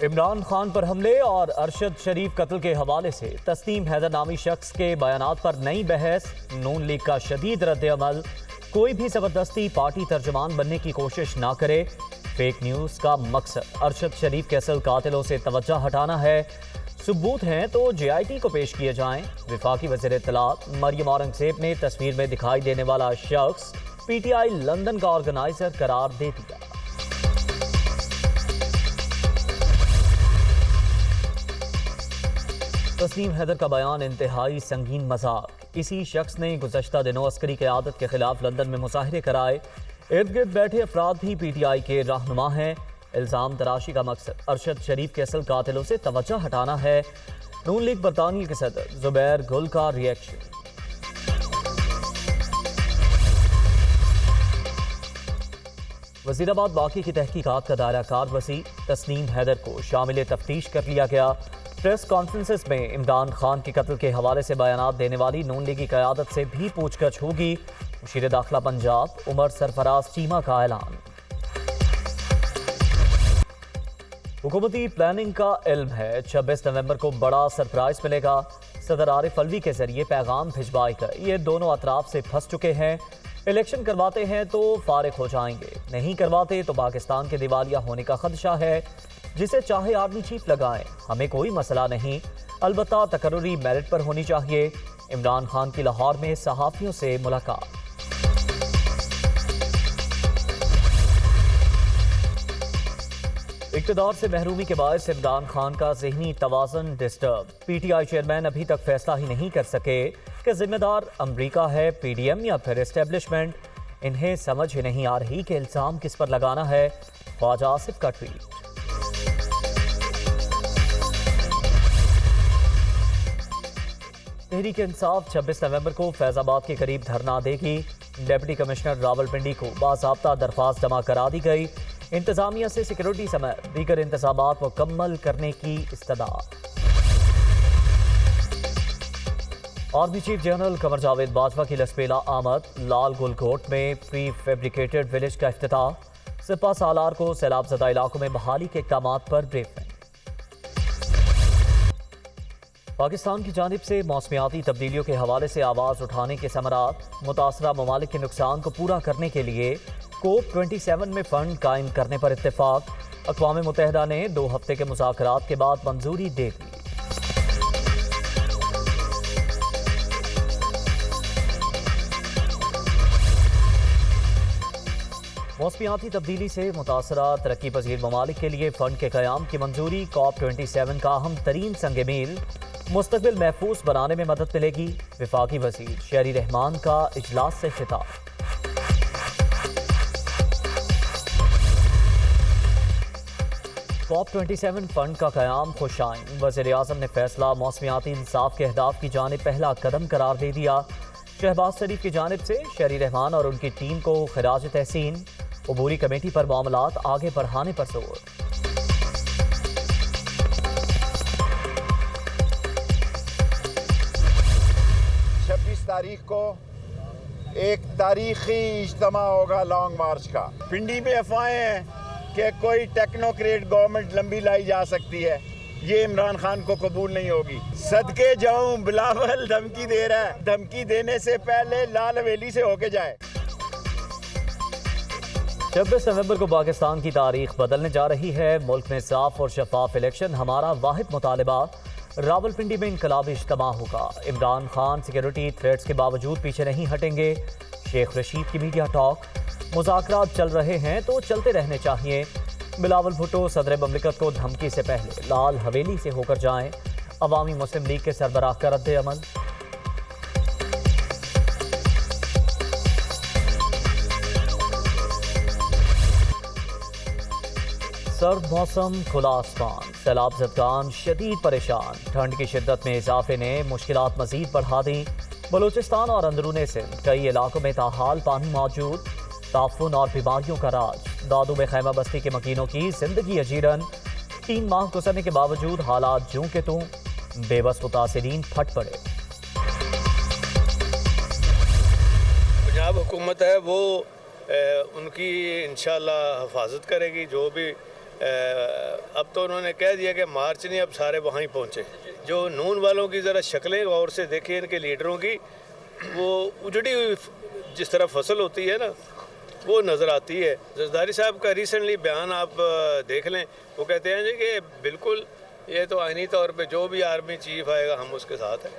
عمران خان پر حملے اور ارشد شریف قتل کے حوالے سے تسنیم حیدر نامی شخص کے بیانات پر نئی بحث، نون لیگ کا شدید رد عمل، کوئی بھی زبردستی پارٹی ترجمان بننے کی کوشش نہ کرے، فیک نیوز کا مقصد ارشد شریف کے اصل قاتلوں سے توجہ ہٹانا ہے، ثبوت ہیں تو جے آئی ٹی کو پیش کیے جائیں۔ وفاقی وزیر اطلاعات مریم اورنگزیب نے تصویر میں دکھائی دینے والا شخص پی ٹی آئی لندن کا آرگنائزر قرار دے دیا۔ تسنیم حیدر کا بیان انتہائی سنگین مذاق۔ اسی شخص نے گزشتہ دنوں عسکری قیادت کے خلاف لندن میں مظاہرے کرائے۔ ارد گرد بیٹھے افراد بھی پی ٹی آئی کے رہنما ہیں۔ الزام تراشی کا مقصد ارشد شریف کے اصل قاتلوں سے توجہ ہٹانا ہے۔ نون لیگ برطانیہ کے صدر زبیر گل کا ریئیکشن۔ وزیر آباد باقی کی تحقیقات کا دائرہ کار وسیع، تسنیم حیدر کو شامل تفتیش کر لیا گیا۔ پریس کانفرنسز میں عمران خان کے قتل کے حوالے سے بیانات دینے والی نون لیگی قیادت سے بھی پوچھ گچھ ہوگی۔ مشیر داخلہ پنجاب عمر سرفراز چیمہ کا اعلان۔ حکومتی پلاننگ کا علم ہے، 26 نومبر کو بڑا سرپرائز ملے گا۔ صدر عارف الوی کے ذریعے پیغام بھجوائے گئے، یہ دونوں اطراف سے پھنس چکے ہیں۔ الیکشن کرواتے ہیں تو فارغ ہو جائیں گے، نہیں کرواتے تو پاکستان کے دیوالیہ ہونے کا خدشہ ہے۔ جسے چاہے آرمی چیف لگائیں، ہمیں کوئی مسئلہ نہیں، البتہ تقرری میرٹ پر ہونی چاہیے۔ عمران خان کی لاہور میں صحافیوں سے ملاقات۔ اقتدار سے محرومی کے باعث عمران خان کا ذہنی توازن disturb, P T I chairman ابھی تک فیصلہ ہی نہیں کر سکے کہ ذمہ دار امریکہ ہے، پی ڈی ایم یا پھر اسٹیبلشمنٹ۔ انہیں سمجھ ہی نہیں آ رہی کہ الزام کس پر لگانا ہے۔ خواجہ آصف کا ٹویٹ۔ تحریک انصاف 26 نومبر کو فیض آباد کے قریب دھرنا دے گی۔ ڈپٹی کمشنر راولپنڈی کو باضابطہ درخواست جمع کرا دی گئی۔ انتظامیہ سے سیکورٹی سمیت دیگر انتظامات مکمل کرنے کی استدعا۔ Army chief general Qamar Javed Bajwa کی لسپیلا آمد، لال گل کوٹ میں پری فیبریکیٹڈ ولیج کا افتتاح۔ سپہ سالار کو سیلاب زدہ علاقوں میں بحالی کے اقدامات پر بریفنگ۔ پاکستان کی جانب سے موسمیاتی تبدیلیوں کے حوالے سے آواز اٹھانے کے ثمرات، متاثرہ ممالک کے نقصان کو پورا کرنے کے لیے کوپ 27 میں فنڈ قائم کرنے پر اتفاق۔ اقوام متحدہ نے 2 ہفتے کے مذاکرات کے بعد منظوری دے دی۔ موسمیاتی تبدیلی سے متاثرہ ترقی پذیر ممالک کے لیے فنڈ کے قیام کی منظوری، کوپ 27 کا اہم ترین سنگ میل، مستقبل محفوظ بنانے میں مدد ملے گی۔ وفاقی وزیر شہری رحمان کا اجلاس سے خطاب۔ کوپ 27 فنڈ کا قیام خوش آئند، وزیر اعظم نے فیصلہ موسمیاتی انصاف کے اہداف کی جانب پہلا قدم قرار دے دیا۔ شہباز شریف کی جانب سے شہری رحمان اور ان کی ٹیم کو خراج تحسین، عبوری کمیٹی پر معاملات آگے بڑھانے پر زور۔ 26 تاریخ کو ایک تاریخی اجتماع ہوگا لانگ مارچ کا۔ پنڈی میں افواہیں ہیں کہ کوئی ٹیکنوکریٹ گورنمنٹ لمبی لائی جا سکتی ہے، یہ عمران خان کو قبول نہیں ہوگی۔ صدقے جاؤں بلاول دھمکی دے رہا ہے، دھمکی دینے سے پہلے لال حویلی سے ہو کے جائے۔ 26 نومبر کو پاکستان کی تاریخ بدلنے جا رہی ہے، ملک میں صاف اور شفاف الیکشن ہمارا واحد مطالبہ۔ راولپنڈی میں انقلابی اجتماع ہوگا، عمران خان سیکیورٹی تھریٹس کے باوجود پیچھے نہیں ہٹیں گے۔ شیخ رشید کی میڈیا ٹاک، مذاکرات چل رہے ہیں تو چلتے رہنے چاہیے۔ بلاول بھٹو صدر مملکت کو دھمکی سے پہلے لال حویلی سے ہو کر جائیں، عوامی مسلم لیگ کے سربراہ کا رد عمل۔ سرد موسم، کھلا آسمان، سیلاب زدگان شدید پریشان، ٹھنڈ کی شدت میں اضافے نے مشکلات مزید بڑھا دیں۔ بلوچستان اور اندرون سندھ کئی علاقوں میں تاحال پانی موجود، تعفن اور بیماریوں کا راج۔ دادو میں خیمہ بستی کے مکینوں کی زندگی اجیرن، 3 ماہ گزرنے کے باوجود حالات جوں کے توں، بے بس متاثرین پھٹ پڑے۔ پنجاب حکومت ہے وہ ان کی انشاءاللہ حفاظت کرے گی، جو بھی اب تو انہوں نے کہہ دیا کہ مارچ نہیں، اب سارے وہاں ہی پہنچے. جو نون والوں کی ذرا شکلیں غور سے دیکھیں ان کے لیڈروں کی، وہ اجڑی ہوئی جس طرح فصل ہوتی ہے نا وہ نظر آتی ہے. زرداری صاحب کا ریسنٹلی بیان آپ دیکھ لیں، وہ کہتے ہیں جی کہ بالکل یہ تو آئینی طور پہ جو بھی آرمی چیف آئے گا ہم اس کے ساتھ ہیں.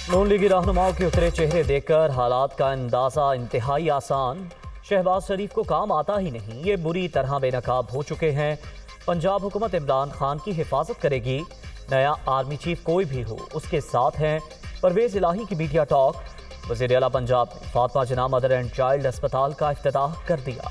نون لیگی رہنماؤں کے اترے چہرے دیکھ کر حالات کا اندازہ انتہائی آسان. شہباز شریف کو کام آتا ہی نہیں، یہ بری طرح بے نقاب ہو چکے ہیں. پنجاب حکومت عمران خان کی حفاظت کرے گی، نیا آرمی چیف کوئی بھی ہو اس کے ساتھ ہیں. پرویز الہی کی میڈیا ٹاک. وزیر اعلیٰ پنجاب نے فاطمہ جناح مدر اینڈ چائلڈ اسپتال کا افتتاح کر دیا.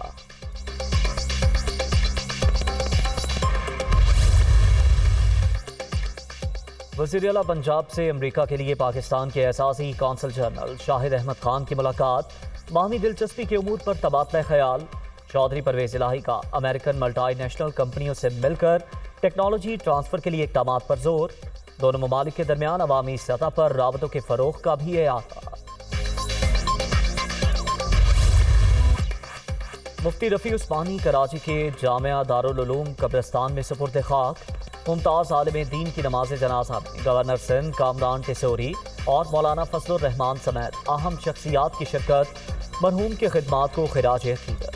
وزیر اعلیٰ پنجاب سے امریکہ کے لیے پاکستان کے اعزازی کونسل جنرل شاہد احمد خان کی ملاقات. باہمی دلچسپی کے امور پر تبادلہ خیال. چودھری پرویز الہی کا امریکن ملٹی نیشنل کمپنیوں سے مل کر ٹیکنالوجی ٹرانسفر کے لیے اقدامات پر زور. دونوں ممالک کے درمیان عوامی سطح پر رابطوں کے فروغ کا بھی احاطہ. مفتی رفیع عثمانی کراچی کے جامعہ دارالعلوم قبرستان میں سپرد خاک. ممتاز عالم دین کی نماز جنازہ میں گورنر سندھ کامران ٹیسوری اور مولانا فضل الرحمان سمیت اہم شخصیات کی شرکت. مرحوم کی خدمات کو خراج عقیدت.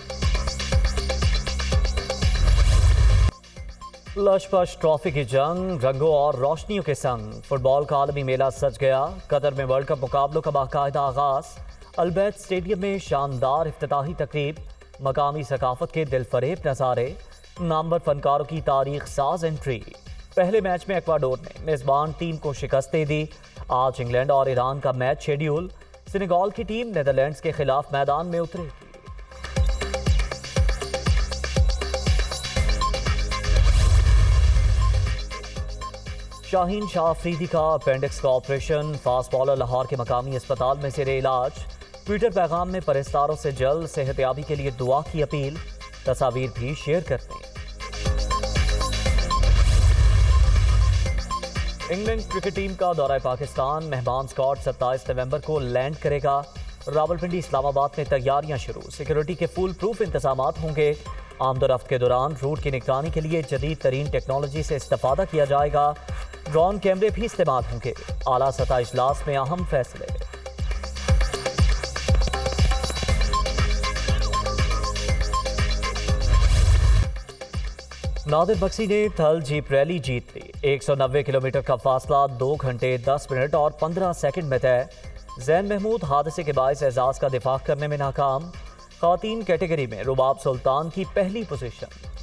لش پش ٹرافی کی جنگ رنگوں اور روشنیوں کے سنگ. فٹ بال کا عالمی میلہ سج گیا. قطر میں ورلڈ کپ مقابلوں کا باقاعدہ آغاز. البیت اسٹیڈیم میں شاندار افتتاحی تقریب. مقامی ثقافت کے دل فریب نظارے. نامور فنکاروں کی تاریخ ساز انٹری. پہلے میچ میں ایکواڈور نے میزبان ٹیم کو شکست دے دی. آج انگلینڈ اور ایران کا میچ شیڈیول. سینیگال کی ٹیم نیدرلینڈز کے خلاف میدان میں اترے گی. شاہین شاہ آفریدی کا اپینڈکس کا آپریشن. فاسٹ بالر لاہور کے مقامی اسپتال میں زیر علاج. ٹویٹر پیغام میں پرستاروں سے جلد صحت یابی کے لیے دعا کی اپیل. تصاویر بھی شیئر کرتے ہیں. انگلینڈ کرکٹ ٹیم کا دورہ پاکستان. مہمان اسکواڈ 27 نومبر کو لینڈ کرے گا. راولپنڈی اسلام آباد میں تیاریاں شروع. سیکیورٹی کے فول پروف انتظامات ہوں گے. آمد و رفت کے دوران روٹ کی نگرانی کے لیے جدید ترین ٹیکنالوجی سے استفادہ کیا جائے گا. ڈرون کیمرے بھی استعمال ہوں گے. اعلیٰ سطح اجلاس میں اہم فیصلے. نادر بکسی نے تھل جیپ ریلی جیت لی. 190 کلومیٹر کا فاصلہ 2 گھنٹے 10 منٹ اور 15 سیکنڈ میں طے. زین محمود حادثے کے باعث اعزاز کا دفاع کرنے میں ناکام. خواتین کیٹیگری میں رباب سلطان کی پہلی پوزیشن.